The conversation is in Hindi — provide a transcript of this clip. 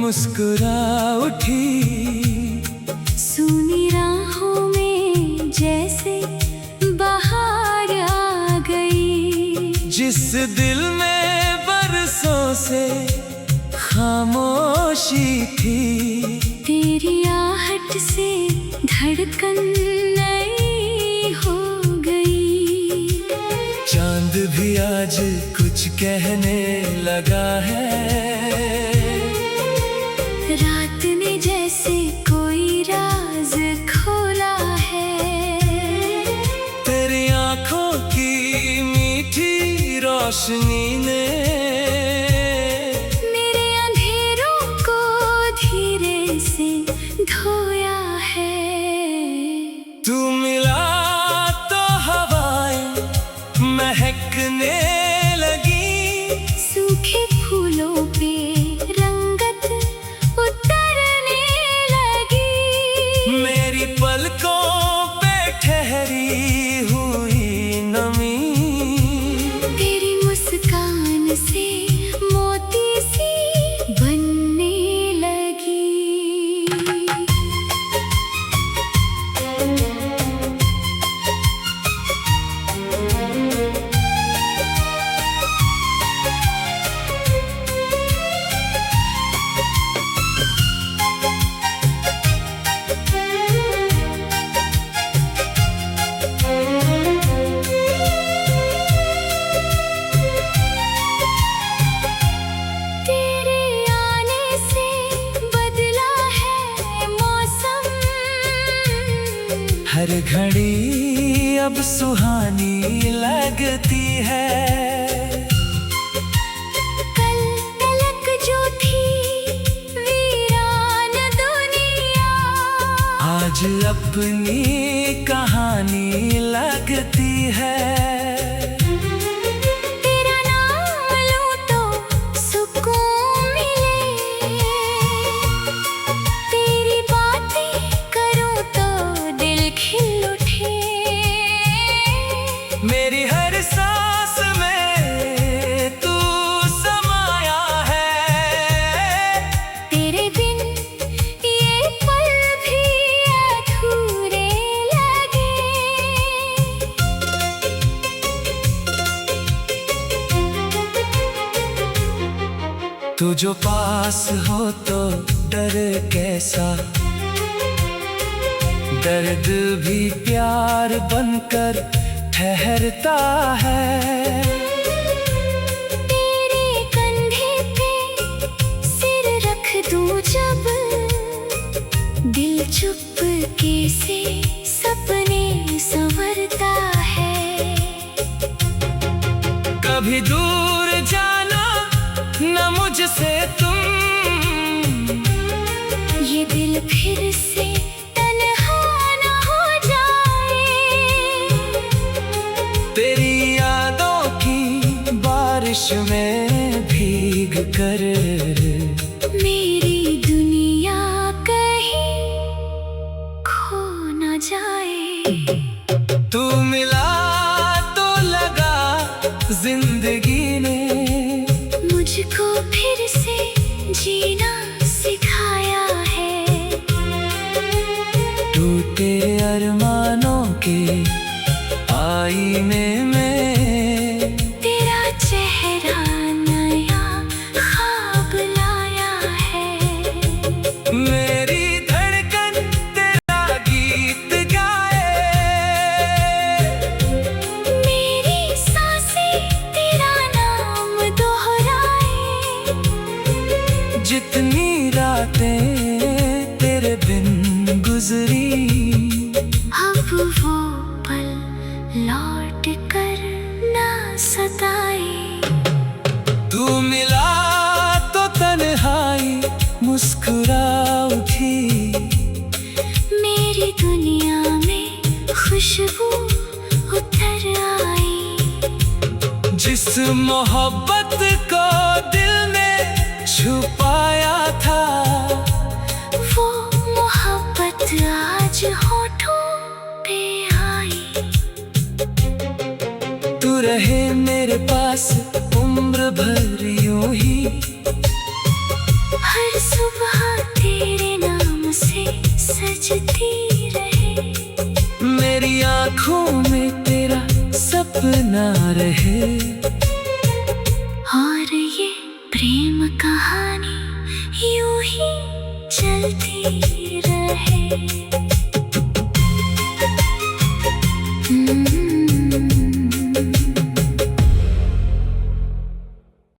मुस्कुरा उठी। सूनी राहों में जैसे बहार आ गई। जिस दिल में बरसों से खामोशी थी, तेरी आहट से धड़कन नई हो गई। चांद भी आज कुछ कहने लगा है। रात ने जैसे कोई राज खोला है। तेरी आंखों की मीठी रोशनी ने मेरे अंधेरों को धीरे से धोया है। तू मिला तो हवाएं महकने लगी। सूखे फूलों पे रंगत उतरने लगी। मेरी पलकों पे ठहरी हुई नमी, तेरी मुस्कान से मोती सी बनने लगी। हर घड़ी अब सुहानी लगती है। कल तलक जो थी वीरान दुनिया, आज अपनी कहानी लगती है। तेरा नाम लूं तो सुकून मिले। तेरी बातें करूं तो दिल खिल उठे। मेरी हर सांस में तू समाया है। तेरे बिन ये पल भी अधूरे लगे। तू जो पास हो तो डर कैसा, दर्द भी प्यार बनकर ठहरता है। तेरे कंधे पे सिर रख दूं जब, दिल चुपके से सपने संवरता है। कभी दूर जाना न मुझसे तुम, ये दिल फिर से तन्हा न हो जाए। तेरी यादों की बारिश में भीग कर मेरी दुनिया कहीं खो न जाए। तू मिला तो लगा जिंदगी ने मुझको फिर से जीना सिखाया है। टूटे अरमानों के आईने में तेरा चेहरा नया ख्वाब लाया है। मेरी धड़कन तेरा गीत गाए। मेरी सांसें तेरा नाम दोहराए। जितनी रातें तेरे बिन गुजरी, अब वो पल लौट कर ना सताए। तू मिला तो तन्हाई मुस्कुरा उठी। मेरी दुनिया में खुशबू उतर आई। जिस मोहब्बत को दिल ने छुपाया था, वो मोहब्बत आज होठों पे आई। तू रहे मेरे पास उम्र भर यूं ही। हर सुबह तेरे नाम से सजती रहे, मेरी आँखों में तेरा सपना रहे। और ये प्रेम कहानी यूं ही चलती रहे।